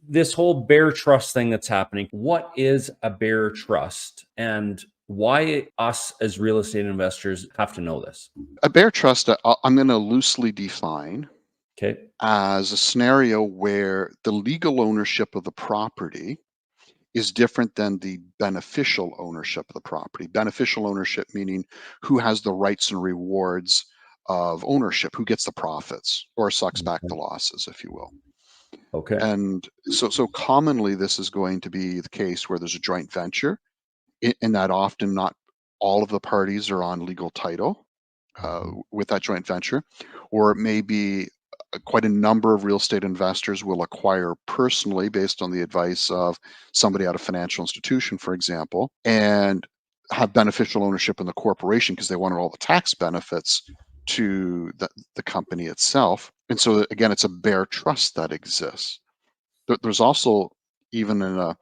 this whole bare trust thing that's happening, what is a bare trust and why us as real estate investors have to know this? A bare trust, I'm going to loosely define Okay. as a scenario where the legal ownership of the property is different than the beneficial ownership of the property. Beneficial ownership meaning who has the rights and rewards of ownership, who gets the profits or sucks back the losses, if you will. Okay. And so commonly this is going to be the case where there's a joint venture, in that often not all of the parties are on legal title with that joint venture, or it may be quite a number of real estate investors will acquire personally based on the advice of somebody at a financial institution, for example, and have beneficial ownership in the corporation because they wanted all the tax benefits to the company itself. And so again, it's a bare trust that exists. There's also, even in a,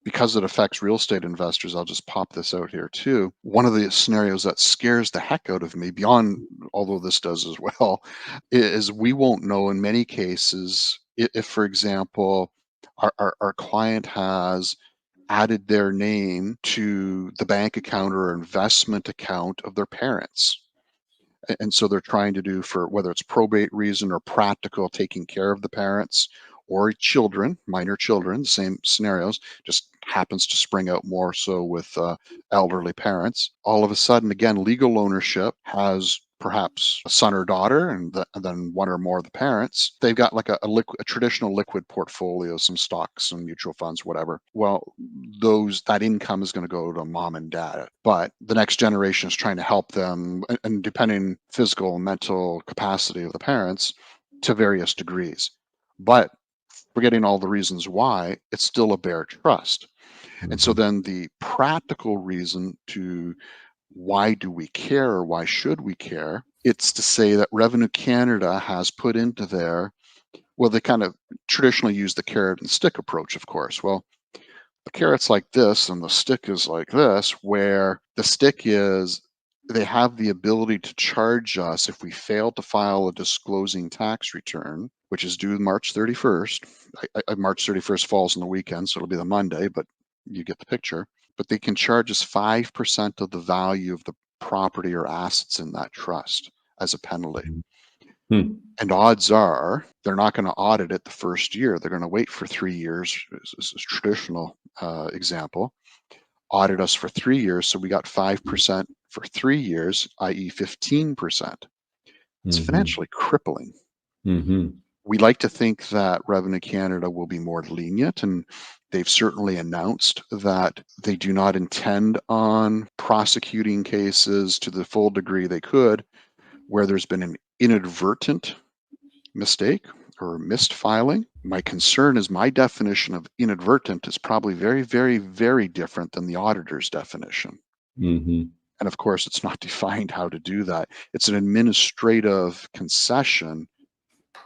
because it affects real estate investors, I'll just pop this out here too. One of the scenarios that scares the heck out of me, beyond although this does as well, is we won't know in many cases if, for example, our client has added their name to the bank account or investment account of their parents. And so they're trying to do, for whether it's probate reason or practical taking care of the parents or children, minor children, same scenarios, just happens to spring out more so with elderly parents. All of a sudden, again, legal ownership has perhaps a son or daughter, and then one or more of the parents. They've got like a traditional liquid portfolio, some stocks, some mutual funds, whatever. Well, that income is going to go to mom and dad, but the next generation is trying to help them, and depending physical and mental capacity of the parents, to various degrees. But forgetting all the reasons why, it's still a bare trust. And so then the practical reason to why do we care, or why should we care? It's to say that Revenue Canada has put into there, well, they kind of traditionally use the carrot and stick approach, of course. Well, the carrot's like this and the stick is like this, where the stick is they have the ability to charge us if we fail to file a disclosing tax return, which is due March 31st. March 31st falls on the weekend, so it'll be the Monday, but you get the picture. But they can charge us 5% of the value of the property or assets in that trust as a penalty. And odds are they're not going to audit it the first year. They're going to wait for 3 years. This is a traditional example. Audit us for 3 years. So we got 5% for 3 years, i.e. 15%. It's financially crippling. We like to think that Revenue Canada will be more lenient, and they've certainly announced that they do not intend on prosecuting cases to the full degree they could where there's been an inadvertent mistake or missed filing. My concern is my definition of inadvertent is probably very, very, very different than the auditor's definition. And of course, it's not defined how to do that. It's an administrative concession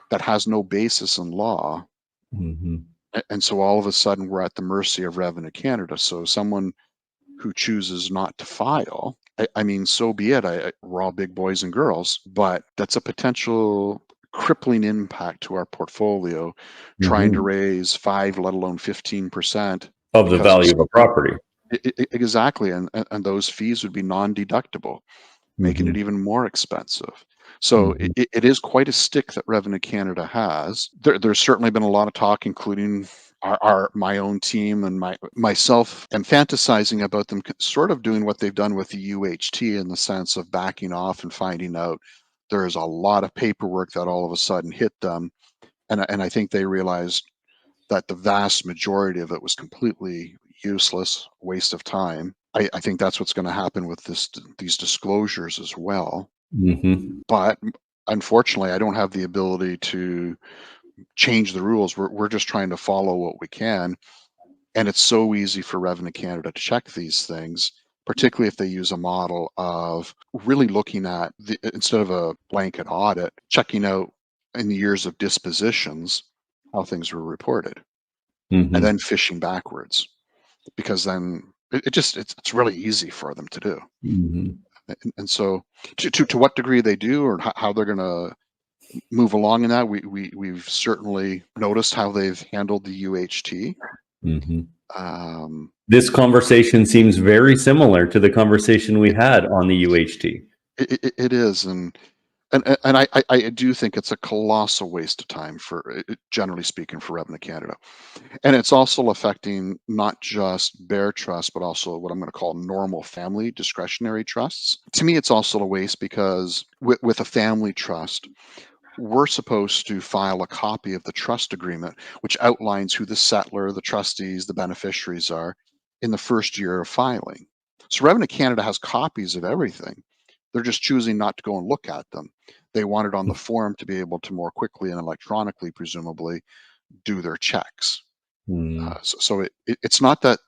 that has no basis in law. And so all of a sudden, we're at the mercy of Revenue Canada. So someone who chooses not to file, I mean, so be it. We're all big boys and girls, but that's a potential crippling impact to our portfolio, trying to raise 5, let alone 15% of the value of a property. Exactly. And those fees would be non-deductible, making it even more expensive. So it is quite a stick that Revenue Canada has. There's certainly been a lot of talk, including my own team and myself, and fantasizing about them sort of doing what they've done with the UHT, in the sense of backing off and finding out there is a lot of paperwork that all of a sudden hit them. And I think they realized that the vast majority of it was completely useless, waste of time. I think that's what's going to happen with these disclosures as well. But unfortunately, I don't have the ability to change the rules. We're just trying to follow what we can. And it's so easy for Revenue Canada to check these things, particularly if they use a model of really looking at, instead of a blanket audit, checking out in the years of dispositions how things were reported, and then fishing backwards, because then it's really easy for them to do. And so to what degree they do, or how they're going to move along in that, we've certainly noticed how they've handled the UHT. Mm-hmm. Um, This conversation seems very similar to the conversation we had on the UHT. it is, and I do think it's a colossal waste of time for, generally speaking, for Revenue Canada. And it's also affecting not just Bear Trust, but also what I'm going to call normal family discretionary trusts. To me, it's also a waste because with a family trust, we're supposed to file a copy of the trust agreement, which outlines who the settlor, the trustees, the beneficiaries are in the first year of filing. So Revenue Canada has copies of everything. They're just choosing not to go and look at them. They want it on the form to be able to more quickly and electronically, presumably, do their checks. It's not that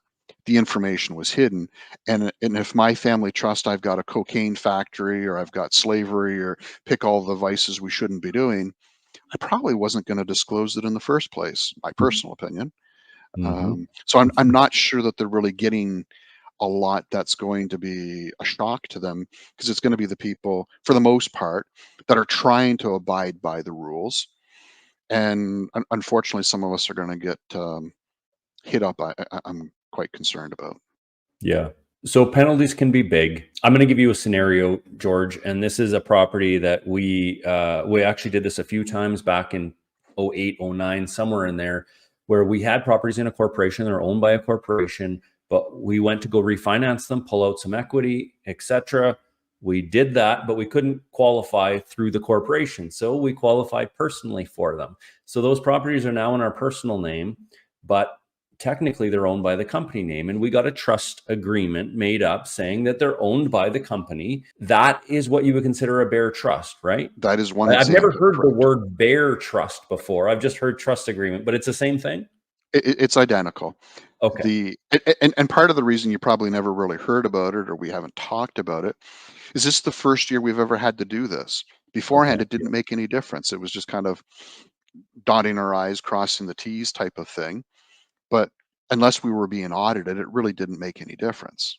the information was hidden. And if my family trust, I've got a cocaine factory, or I've got slavery, or pick all the vices we shouldn't be doing, I probably wasn't going to disclose it in the first place, my personal opinion. Mm-hmm. So I'm not sure that they're really getting a lot that's going to be a shock to them, because it's going to be the people, for the most part, that are trying to abide by the rules. And unfortunately, some of us are going to get hit up. I'm quite concerned about. Yeah. So penalties can be big. I'm going to give you a scenario, George, and this is a property that we actually did this a few times back in 08, 09, somewhere in there, where we had properties in a corporation that are owned by a corporation, but we went to go refinance them, pull out some equity, etc. We did that, but we couldn't qualify through the corporation, so we qualified personally for them. So those properties are now in our personal name, but technically they're owned by the company name, and we got a trust agreement made up saying that they're owned by the company. That is what you would consider a bare trust, right? That is one I've never example, heard the correct? word bare trust before. I've just heard trust agreement, but it's the same thing. It's identical. Okay. And part of the reason you probably never really heard about it, or we haven't talked about it, is this the first year we've ever had to do this. Beforehand, Okay. it didn't make any difference. It was just kind of dotting our I's, crossing the T's type of thing. But unless we were being audited, it really didn't make any difference.